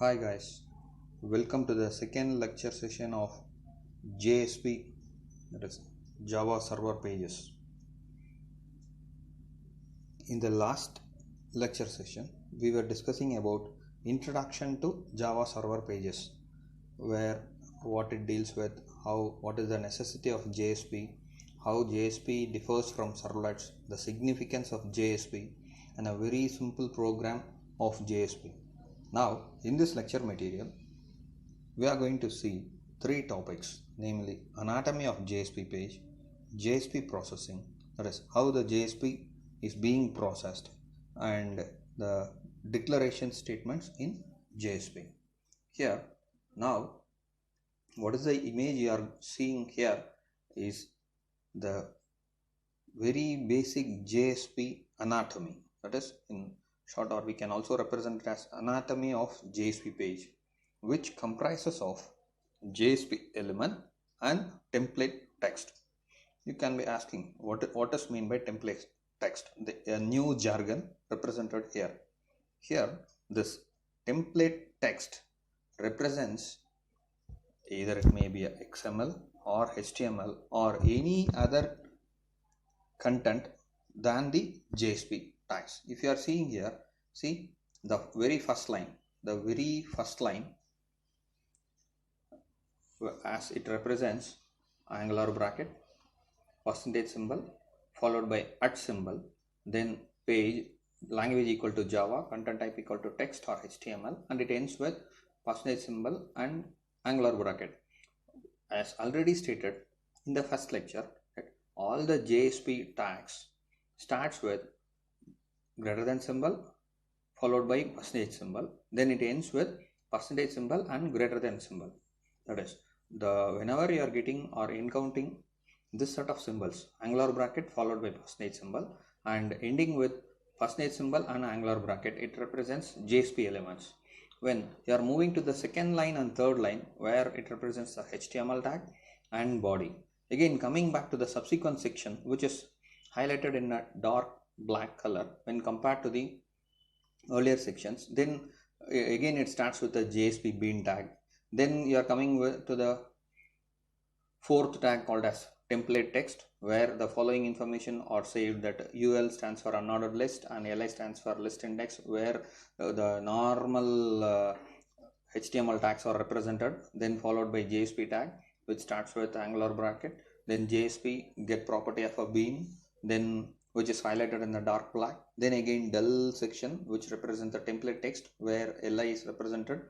Hi guys, welcome to the second lecture session of JSP, that is Java Server Pages. In the last lecture session, we were discussing about introduction to Java Server Pages, where what it deals with, what is the necessity of JSP, how JSP differs from servlets, the significance of JSP, and a very simple program of JSP. Now, in this lecture material, we are going to see three topics, namely anatomy of JSP page, JSP processing, that is how the JSP is being processed, and the declaration statements in JSP. Here, now, what is the image you are seeing here is the very basic JSP anatomy, that is in short, or we can also represent it as anatomy of JSP page, which comprises of JSP element and template text. You can be asking what is mean by template text, a new jargon represented here. Here this template text represents either it may be a XML or HTML or any other content than the JSP tags. If you are seeing here, see the very first line, as it represents angular bracket, percentage symbol followed by @ symbol, then page, language equal to Java, content type equal to text or HTML, and it ends with percentage symbol and angular bracket. As already stated in the first lecture, all the JSP tags starts with greater than symbol followed by percentage symbol, then it ends with percentage symbol and greater than symbol. That is, whenever you are getting or encountering this set of symbols, angular bracket followed by percentage symbol and ending with percentage symbol and angular bracket, it represents JSP elements. When you are moving to the second line and third line, where it represents the HTML tag and body. Again, coming back to the subsequent section, which is highlighted in a dark black color when compared to the earlier sections, then again it starts with the JSP bean tag. Then you are coming to the fourth tag called as template text, where the following information are saved, that UL stands for unordered list and LI stands for list index, where the normal HTML tags are represented, then followed by JSP tag, which starts with angular bracket, then JSP get property of a bean, then which is highlighted in the dark black, then again dull section which represents the template text where LI is represented,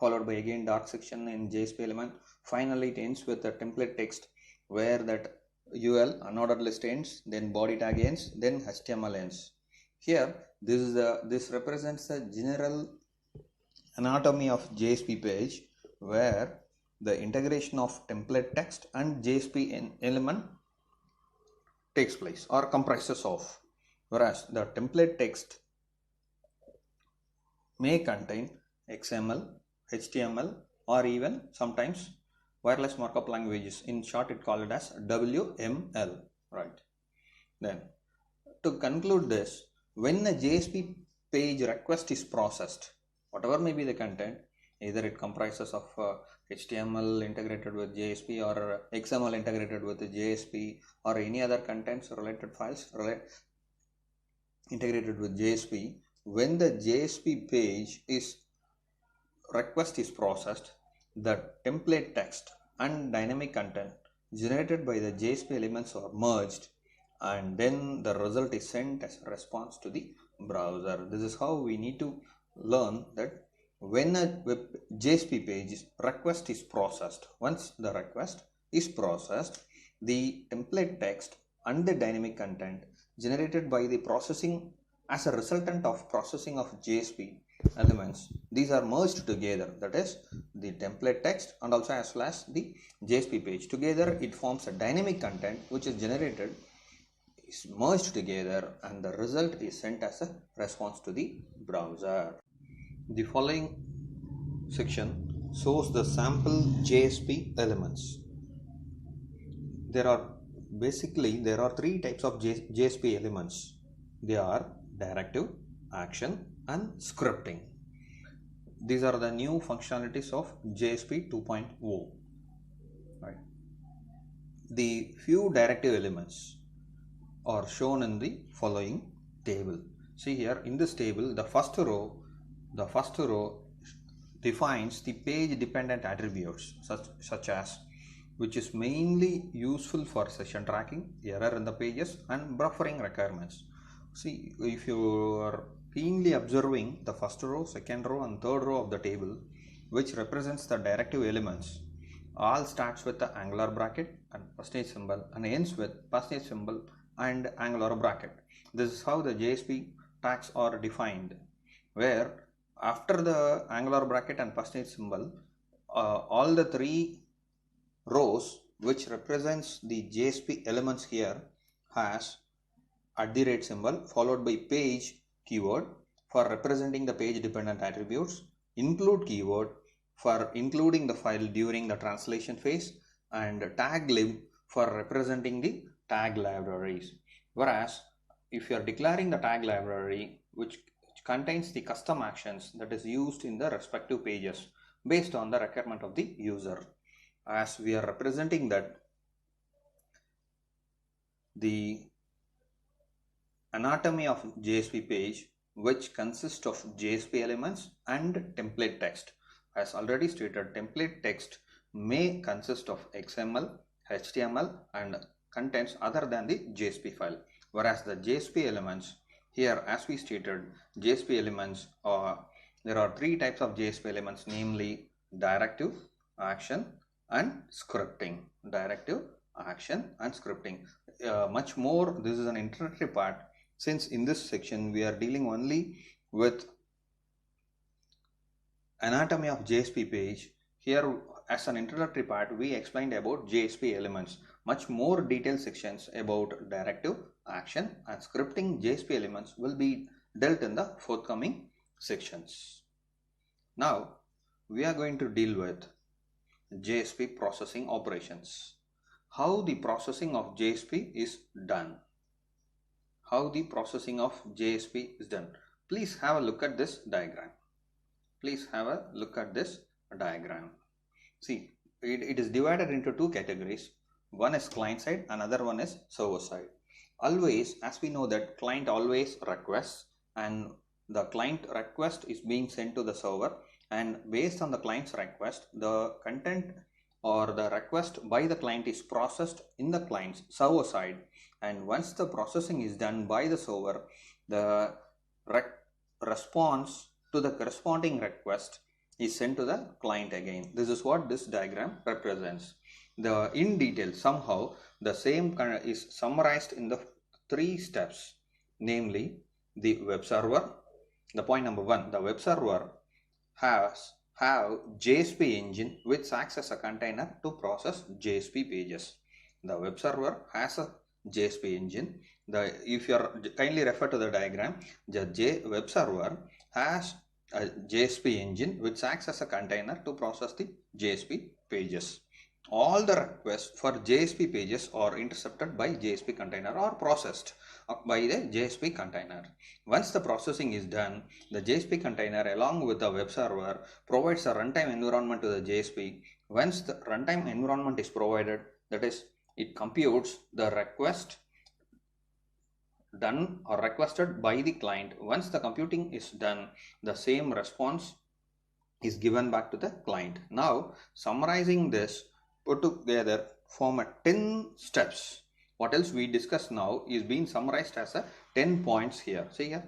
followed by again dark section in JSP element. Finally it ends with the template text where that UL unordered list ends, then body tag ends, then HTML ends. Here this represents the general anatomy of JSP page, where the integration of template text and JSP element takes place or comprises of, whereas the template text may contain XML, HTML, or even sometimes wireless markup languages. In short, it called as WML, right? Then to conclude this, when a JSP page request is processed, whatever may be the content, either it comprises of HTML integrated with JSP or XML integrated with the JSP or any other contents related files integrated with JSP, when the JSP page request is processed, the template text and dynamic content generated by the JSP elements are merged, and then the result is sent as a response to the browser. This is how we need to learn that when a JSP page request is processed, once the request is processed, the template text and the dynamic content generated by the processing as a resultant of processing of JSP elements, these are merged together. That is, the template text and also as well as the JSP page together, it forms a dynamic content which is generated, is merged together, and the result is sent as a response to the browser. The following section shows the sample JSP elements. There are three types of JSP elements. They are directive, action, and scripting. these are the new functionalities of JSP 2.0. Right. The few directive elements are shown in the following table. See here in this table, the first row defines the page dependent attributes such as, which is mainly useful for session tracking, error in the pages and buffering requirements. See, if you are keenly observing the first row, second row and third row of the table, which represents the directive elements, all starts with the angular bracket and percentage symbol and ends with percentage symbol and angular bracket. This is how the JSP tags are defined, where after the angular bracket and percentage symbol, all the three rows which represents the JSP elements here has @ symbol followed by page keyword for representing the page dependent attributes, include keyword for including the file during the translation phase, and tag lib for representing the tag libraries. Whereas if you are declaring the tag library which contains the custom actions that is used in the respective pages based on the requirement of the user, as we are representing that the anatomy of JSP page, which consists of JSP elements and template text. As already stated, template text may consist of XML, HTML and contents other than the JSP file, whereas the JSP elements, here as we stated, JSP elements there are three types of JSP elements, namely directive, action and scripting. Directive, action and scripting. Much more, this is an introductory part, since in this section we are dealing only with anatomy of JSP page. Here as an introductory part we explained about JSP elements. Much more detailed sections about directive, action and scripting JSP elements will be dealt in the forthcoming sections. Now we are going to deal with JSP processing operations. How the processing of JSP is done. How the processing of JSP is done. Please have a look at this diagram. Please have a look at this diagram. See, it is divided into two categories. One is client side, another one is server side. Always, as we know that client always requests, and the client request is being sent to the server, and based on the client's request, the content or the request by the client is processed in the client's server side, and once the processing is done by the server, the response to the corresponding request is sent to the client again. This is what this diagram represents. In detail, somehow the same is summarized in the three steps, namely the web server. The point number one, the web server have JSP engine which acts as a container to process JSP pages. The web server has a JSP engine. If you are kindly refer to the diagram, the web server has a JSP engine which acts as a container to process the JSP pages. All the requests for JSP pages are intercepted by JSP container or processed by the JSP container. Once the processing is done, the JSP container along with the web server provides a runtime environment to the JSP. Once the runtime environment is provided, that is, it computes the request done or requested by the client. Once the computing is done, the same response is given back to the client. Now, summarizing this, put together form a 10 steps. What else we discussed now is being summarized as a 10 points here. See here,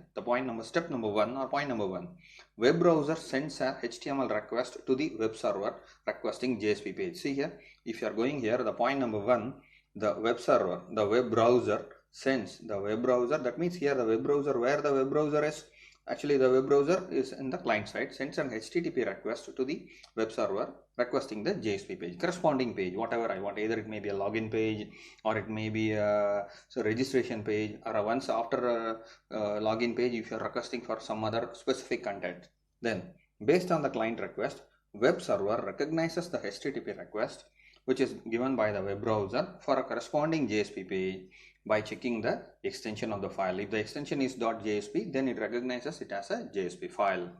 step number 1 or point number 1. Web browser sends a HTML request to the web server requesting JSP page. See here, if you are going here, the point number 1, the web server, the web browser sends the web browser. That means here the web browser, where the web browser is, actually the web browser is in the client side, sends an HTTP request to the web server requesting the JSP page, corresponding page, whatever I want. Either it may be a login page or it may be a registration page, or once after a login page if you are requesting for some other specific content. Then based on the client request, web server recognizes the HTTP request which is given by the web browser for a corresponding JSP page by checking the extension of the file. If the extension is .jsp, then it recognizes it as a JSP file.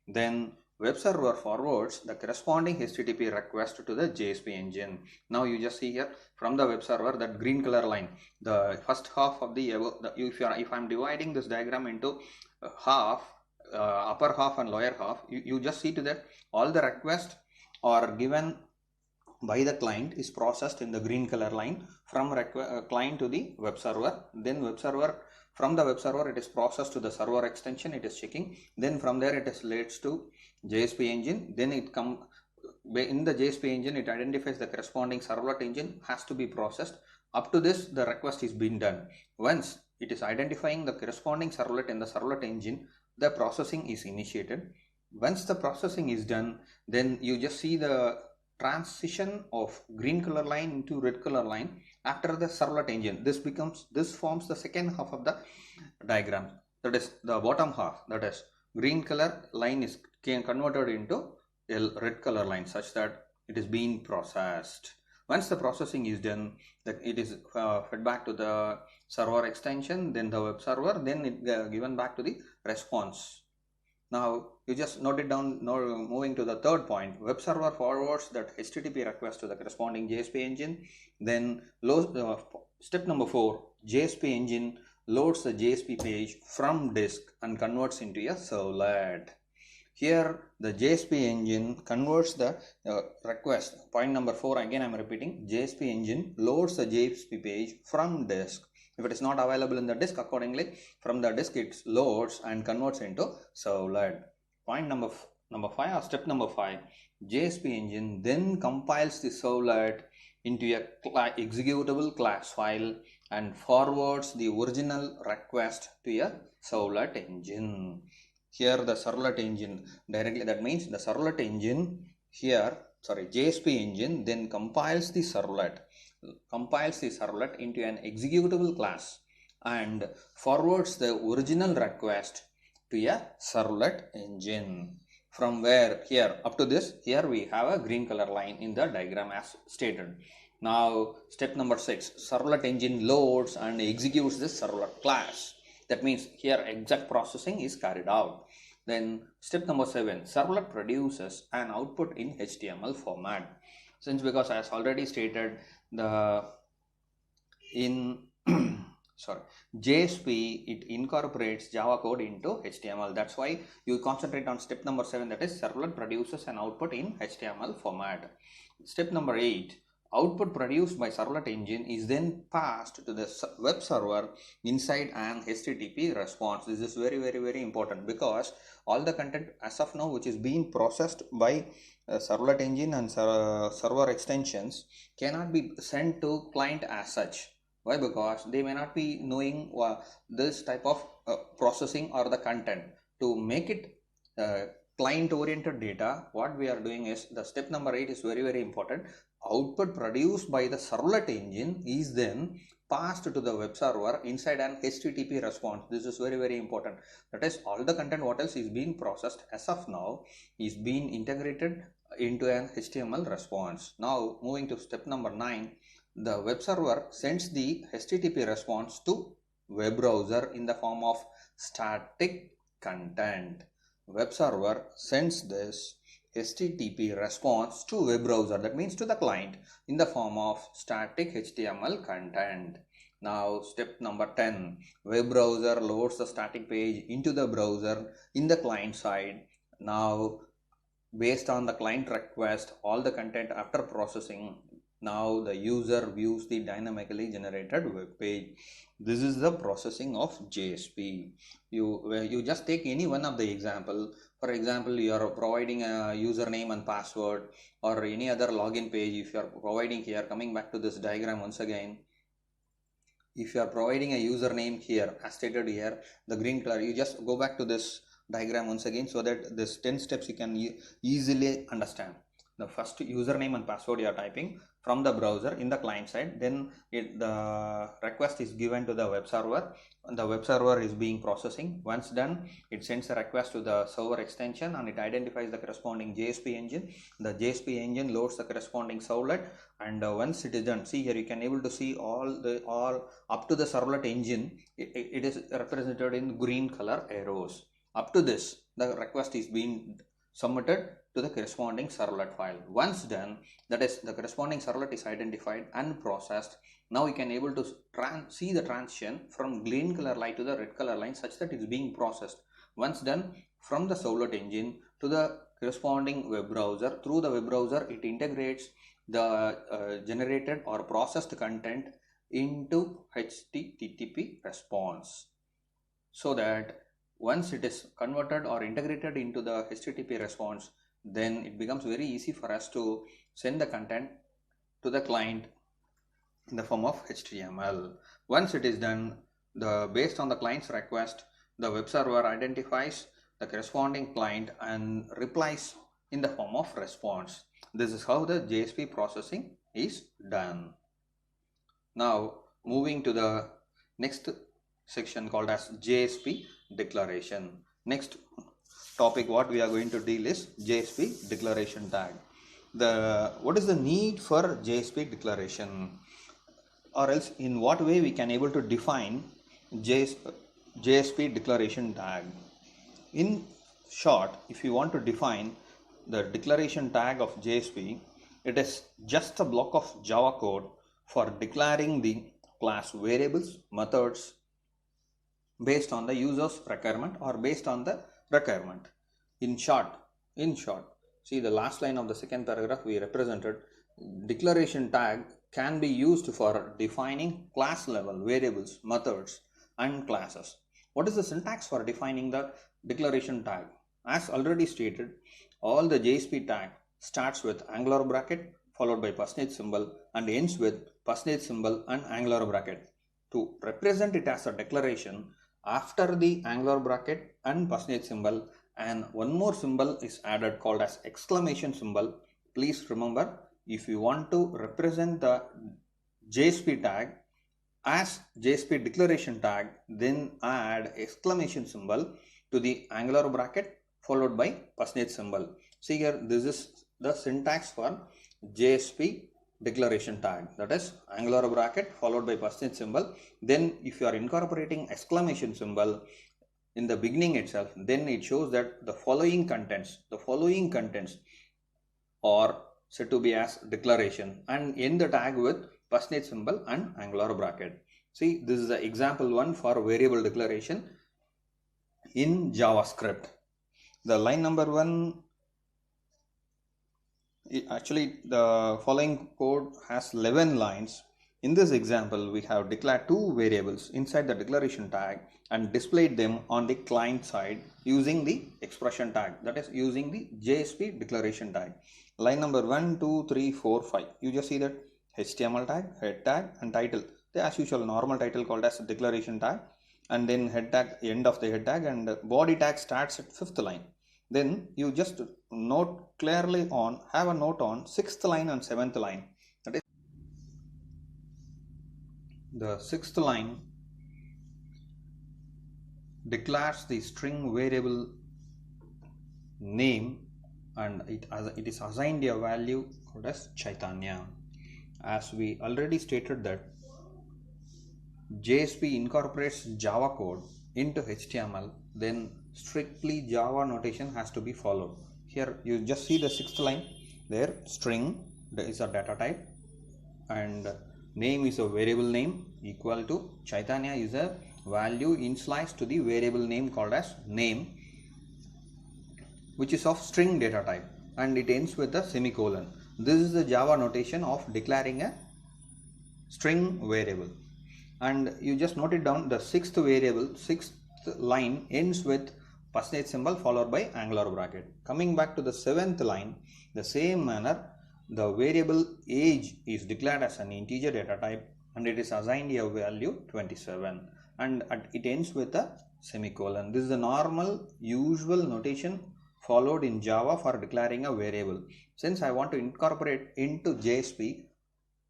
Then web server forwards the corresponding HTTP request to the JSP engine. Now you just see here from the web server that green color line, the first half of if I'm dividing this diagram into half, upper half and lower half, you just see to that all the requests are given by the client is processed in the green color line from client to the web server. Then from the web server it is processed to the server extension, it is checking. Then from there it is leads to JSP engine. Then it come in the JSP engine, it identifies the corresponding servlet engine has to be processed. Up to this the request is being done. Once it is identifying the corresponding servlet in the servlet engine, the processing is initiated. Once the processing is done, then you just see the transition of green color line into red color line after the servlet engine. This forms the second half of the diagram, that is the bottom half, that is green color line is converted into red color line such that it is being processed. Once the processing is done, that it is fed back to the server extension, then the web server, then it given back to the response. Now you just note it down. Now moving to the third point, web server forwards that HTTP request to the corresponding JSP engine. Then step number 4, JSP engine loads the JSP page from disk and converts into a servlet. Here the JSP engine converts the request. Point number 4, again I am repeating, JSP engine loads the JSP page from disk. If it is not available in the disk, accordingly from the disk it loads and converts into servlet. Point number 5 or step number 5, JSP engine then compiles the servlet into a executable class file and forwards the original request to a servlet engine. Here the servlet engine directly, that means the servlet engine here, JSP engine then compiles the servlet into an executable class and forwards the original request to a servlet engine. From where here up to this, here we have a green color line in the diagram as stated. Now step number 6, servlet engine loads and executes this servlet class. That means here exact processing is carried out. Then step number 7, servlet produces an output in HTML format. Because as already stated, JSP, it incorporates Java code into HTML. That's why you concentrate on step number 7, that is servlet produces an output in HTML format. Step number 8, output produced by servlet engine is then passed to the web server inside an HTTP response. This is very, very, very important because all the content as of now which is being processed by servlet engine and server extensions cannot be sent to client as such. Why? Because they may not be knowing this type of processing or the content. To make it client oriented data, what we are doing is the step number 8 is very, very important. Output produced by the servlet engine is then passed to the web server inside an HTTP response. This is very, very important. That is, all the content what else is being processed as of now is being integrated into an HTML response. Now moving to step number 9, the web server sends the HTTP response to web browser in the form of static content. Web server sends this HTTP response to web browser, that means to the client, in the form of static HTML content. Now step number 10, web browser loads the static page into the browser in the client side. Now based on the client request, all the content after processing, now the user views the dynamically generated web page. This is the processing of JSP. You just take any one of the example. For example, you are providing a username and password or any other login page. If you are providing here, coming back to this diagram once again, if you are providing a username here as stated here, the green color, you just go back to this diagram once again so that this 10 steps you can easily understand. The first username and password you are typing from the browser in the client side, then the request is given to the web server and the web server is being processing. Once done, it sends a request to the server extension and it identifies the corresponding JSP engine. The JSP engine loads the corresponding servlet, and once it is done, see here you can able to see all up to the servlet engine, it is represented in green color arrows. Up to this, the request is being submitted to the corresponding servlet file. Once done, that is, the corresponding servlet is identified and processed. Now you can able to see the transition from green color line to the red color line such that it is being processed. Once done, from the servlet engine to the corresponding web browser, through the web browser it integrates the generated or processed content into HTTP response, so that once it is converted or integrated into the HTTP response, then it becomes very easy for us to send the content to the client in the form of HTML. Once it is done, based on the client's request, the web server identifies the corresponding client and replies in the form of response. This is how the JSP processing is done. Now moving to the next section called as JSP Declaration. Next topic what we are going to deal is JSP Declaration Tag. What is the need for JSP declaration, or else in what way we can able to define JSP Declaration Tag? In short, if you want to define the declaration tag of JSP, it is just a block of Java code for declaring the class variables, methods based on the user's requirement or based on the requirement. In short, see the last line of the second paragraph we represented. Declaration tag can be used for defining class level variables, methods and classes. What is the syntax for defining the declaration tag? As already stated, all the JSP tag starts with angular bracket followed by percentage symbol and ends with percentage symbol and angular bracket. To represent it as a declaration, after the angular bracket and percentage symbol, and one more symbol is added called as exclamation symbol. Please remember, if you want to represent the JSP tag as JSP declaration tag, then add exclamation symbol to the angular bracket followed by percentage symbol. See here, this is the syntax for JSP declaration tag, that is angular bracket followed by percentage symbol. Then if you are incorporating exclamation symbol in the beginning itself, then it shows that the following contents are said to be as declaration, and end the tag with percentage symbol and angular bracket. See, this is the example one for variable declaration in JavaScript. The line number 1, actually the following code has 11 lines. In this example, we have declared 2 variables inside the declaration tag and displayed them on the client side using the expression tag, that is using the JSP declaration tag. Line number 1, 2, 3, 4, 5. You just see that HTML tag, head tag and title. The as usual normal title called as declaration tag, and then head tag, end of the head tag, and body tag starts at 5th line. Then you just note clearly on, have a note on 6th line and 7th line. That is, the 6th line declares the string variable name and it is assigned a value called as Chaitanya. As we already stated that JSP incorporates Java code into HTML, then strictly Java notation has to be followed. Here you just see the 6th line there, string is a data type and name is a variable name equal to Chaitanya is a value initialized to the variable name called as name, which is of string data type, and it ends with a semicolon. This is the Java notation of declaring a string variable. And you just note it down, the 6th variable, 6th line ends with percentage symbol followed by angular bracket. Coming back to the 7th line, the same manner, the variable age is declared as an integer data type and it is assigned a value 27 and it ends with a semicolon. This is the normal usual notation followed in Java for declaring a variable. Since I want to incorporate into JSP,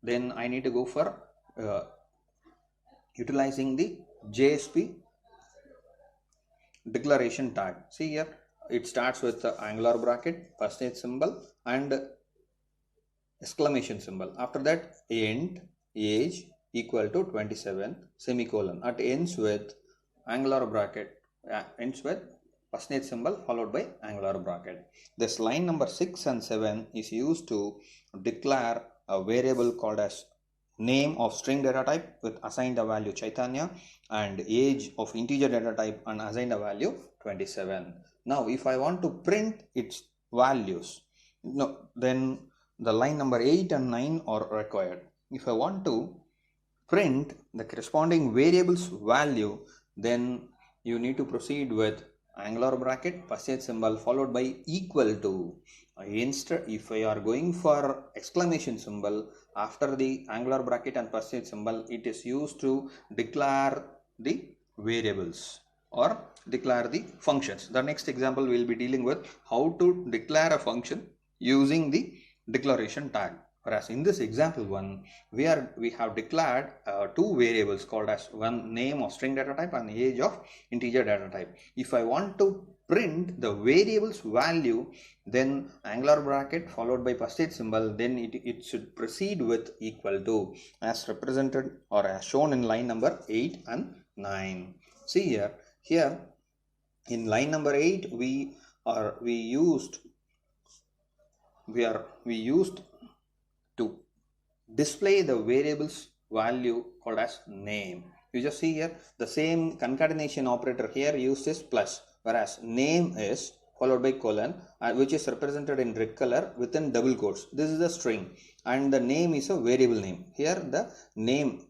then I need to go for utilizing the JSP declaration tag. See here, it starts with the angular bracket, percentage symbol and exclamation symbol. After that, end age equal to 27 semicolon. It ends with angular bracket, ends with percentage symbol followed by angular bracket. This line number 6 and 7 is used to declare a variable called as name of string data type with assigned a value Chaitanya and age of integer data type and assigned a value 27. Now if I want to print its values, then the line number 8 and 9 are required. If I want to print the corresponding variable's value, then you need to proceed with angular bracket, percentage symbol followed by equal to. Instead, if I are going for exclamation symbol after the angular bracket and percentage symbol, it is used to declare the variables or declare the functions. The next example we will be dealing with how to declare a function using the declaration tag. Whereas in this example one, we have declared two variables called as one name of string data type and age of integer data type. If I want to print the variable's value, then angular bracket followed by percentage symbol, then it should proceed with equal to as represented or as shown in line number 8 and 9. See here in line number 8 we used to display the variable's value called as name. You just see here the same concatenation operator here used is plus, whereas name is followed by colon, which is represented in red color within double quotes. This is the string and the name is a variable name. Here the name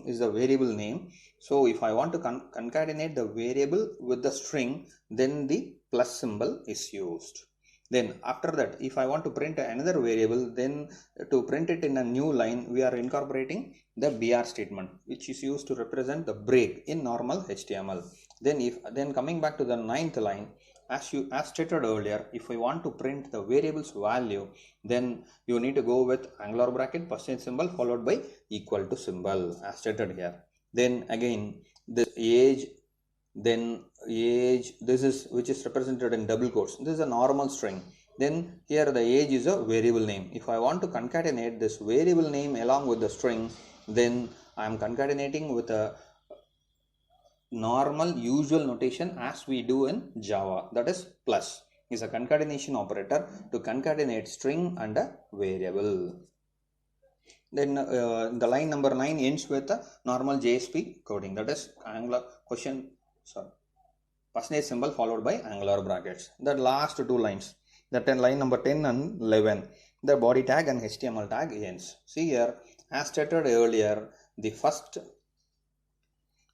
is the variable name. So if I want to concatenate the variable with the string, then the plus symbol is used. Then after that, if I want to print another variable, then to print it in a new line, we are incorporating the BR statement, which is used to represent the break in normal HTML. Then coming back to the 9th line, as stated earlier, if I want to print the variable's value, then you need to go with angular bracket, percentage symbol followed by equal to symbol as stated here. Then again this age, this is which is represented in double quotes. This is a normal string. Then here the age is a variable name. If I want to concatenate this variable name along with the string, then I am concatenating with a normal usual notation as we do in Java, that is plus is a concatenation operator to concatenate string and a variable. Then the line number 9 ends with a normal JSP coding, that is percentage symbol followed by angular brackets. The last two lines, line number 10 and 11, the body tag and HTML tag ends. See here, as stated earlier, the first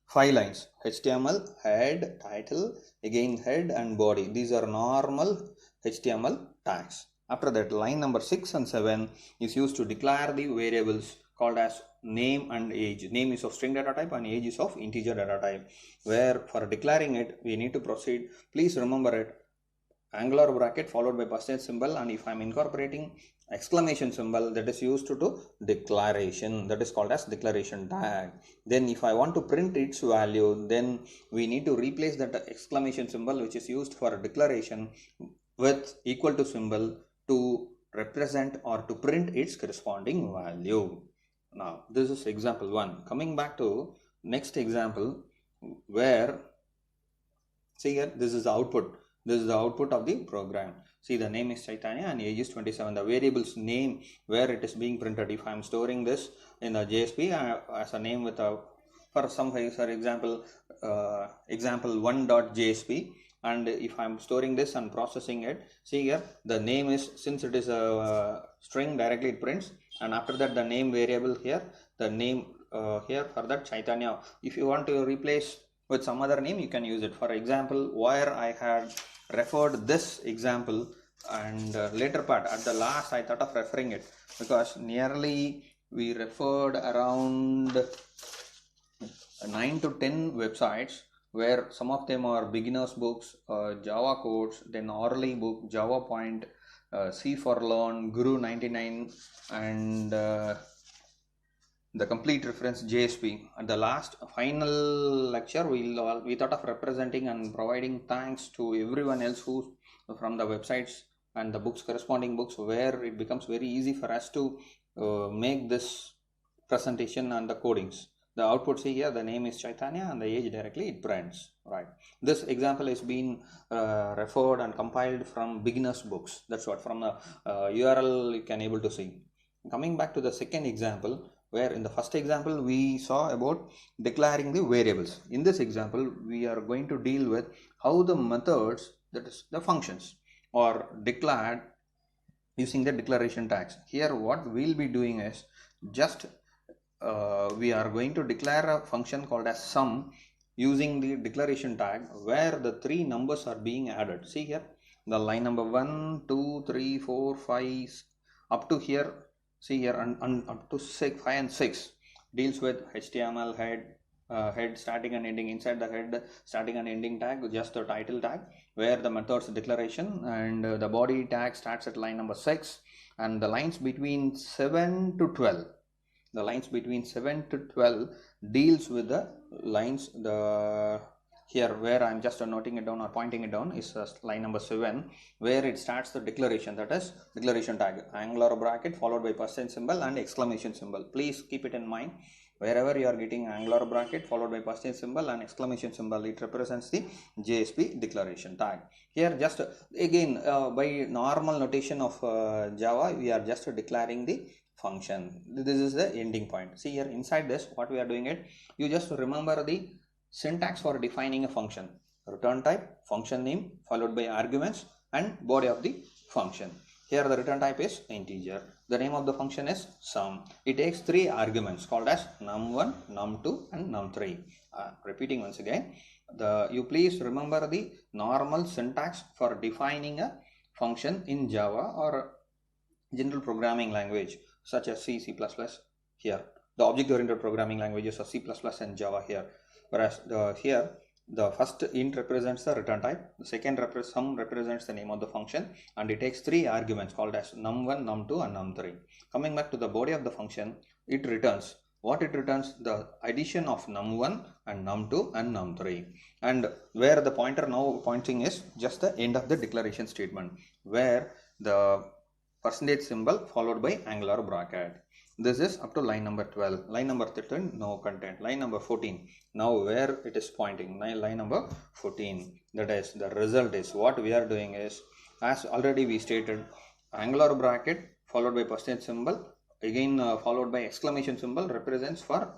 5 lines, HTML, head, title, again head and body, these are normal HTML tags. After that, line number 6 and 7 is used to declare the variables called as name and age. Name is of string data type and age is of integer data type. Where for declaring it, we need to proceed. Please remember it. Angular bracket followed by percentage symbol, and if I am incorporating exclamation symbol, that is used to declaration, that is called as declaration tag. Then if I want to print its value, then we need to replace that exclamation symbol which is used for declaration with equal to symbol to represent or to print its corresponding value. Now this is example 1. Coming back to next example, where see here, this is the output. This is the output of the program. See, the name is Chaitanya and age is 27. The variable's name where it is being printed. If I am storing this in the JSP as a name with a, for example, example 1.jsp, and if I am storing this and processing it, see here the name is, since it is a string, directly it prints, and after that the name variable here, the name here for that Chaitanya. If you want to replace with some other name, you can use it. For example, where I had referred this example, and later part at the last I thought of referring it because nearly we referred around 9 to 10 websites where some of them are beginners books, Java codes, then Orally book, Java Point, C for Learn, Guru 99, and the complete reference JSP. At the last final lecture, we thought of representing and providing thanks to everyone else who from the websites and the books, corresponding books, where it becomes very easy for us to make this presentation and the codings. the output, see here, the name is Chaitanya and the age directly it prints, right? This example is being referred and compiled from beginners books. That's what from the URL you can able to see. Coming back to the second example, where in the first example we saw about declaring the variables. In this example we are going to deal with how the methods, that is the functions, are declared using the declaration tags. Here what we'll be doing is just we are going to declare a function called as sum using the declaration tag, where the three numbers are being added. See here, the line number 1, 2, 3, 4, 5 up to here. See here, and up to 6, 5 and 6 deals with HTML head starting and ending. Inside the head starting and ending tag, just the title tag, where the methods declaration, and the body tag starts at line number 6, and the lines between 7 to 12. The lines between 7 to 12 deals with the lines, the here where I am just noting it down or pointing it down is line number 7, where it starts the declaration, that is declaration tag, angular bracket followed by percent symbol and exclamation symbol. Please keep it in mind, wherever you are getting angular bracket followed by percent symbol and exclamation symbol, it represents the JSP declaration tag. Here just again by normal notation of Java, we are just declaring the function. This is the ending point. See here, inside this what we are doing it, you just remember the syntax for defining a function: return type, function name followed by arguments and body of the function. Here the return type is integer, the name of the function is sum. It takes three arguments called as num1, num2 and num3. Repeating once again, you please remember the normal syntax for defining a function in Java or general programming language such as C, C++. Here the object-oriented programming languages are C++ and Java here. Whereas here the first int represents the return type, the second sum represents the name of the function, and it takes three arguments called as num1, num2 and num3. Coming back to the body of the function, it returns what it returns: the addition of num1 and num2 and num3, and where the pointer now pointing is just the end of the declaration statement, where the percentage symbol followed by angular bracket. This is up to line number 12. Line number 13, no content. Line number 14, now where it is pointing, line number 14, that is the result is what we are doing is, as already we stated, angular bracket followed by percentage symbol, again followed by exclamation symbol represents for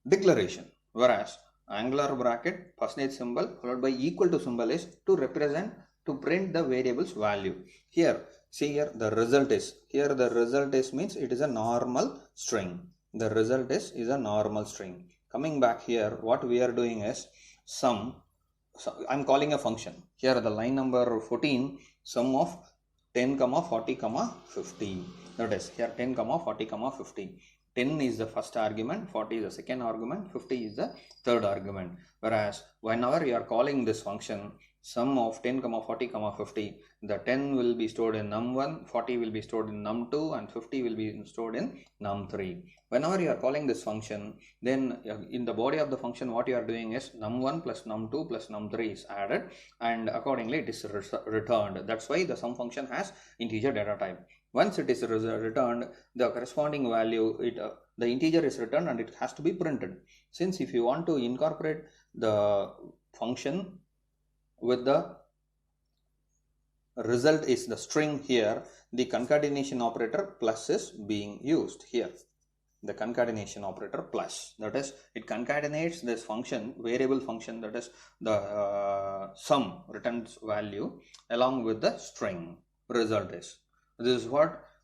declaration, whereas angular bracket percentage symbol followed by equal to symbol is to represent, to print the variable's value. Here see here, the result is, here the result is means it is a normal string. The result is a normal string. Coming back here, what we are doing is sum. So I am calling a function. Here the line number 14, sum of 10, 40, 50. That is here 10, 40, 50. 10 is the first argument, 40 is the second argument, 50 is the third argument. Whereas whenever you are calling this function sum of 10, 40, 50, the 10 will be stored in num1, 40 will be stored in num2 and 50 will be stored in num3. Whenever you are calling this function, then in the body of the function what you are doing is num1 plus num2 plus num3 is added, and accordingly it is returned. That's why the sum function has integer data type. Once it is returned, the corresponding value, the integer is returned and it has to be printed. Since if you want to incorporate the function with the result is the string, here the concatenation operator plus is being used here. The concatenation operator plus, that is it concatenates this function, variable function, that is the sum returns value along with the string result is. This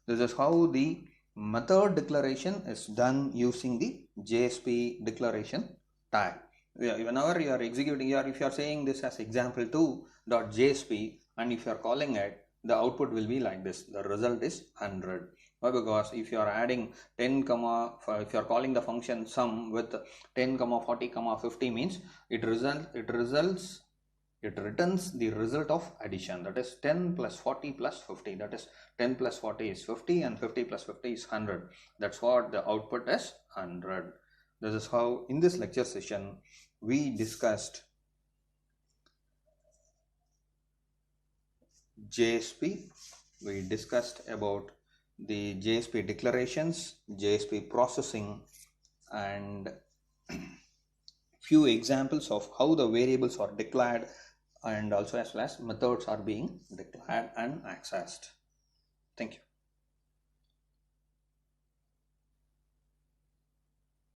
is how the method declaration is done using the JSP declaration tag. Whenever you are executing, if you are saying this as example2.jsp and if you are calling it, the output will be like this. The result is 100. Why? Because if you are adding 10, if you are calling the function sum with 10, 40, 50 means it returns the result of addition, that is 10 plus 40 plus 50, that is 10 plus 40 is 50 and 50 plus 50 is 100. That's what the output is, 100. This is how in this lecture session we discussed JSP. We discussed about the JSP declarations, JSP processing and few examples of how the variables are declared, and also as well as methods are being declared and accessed. Thank you.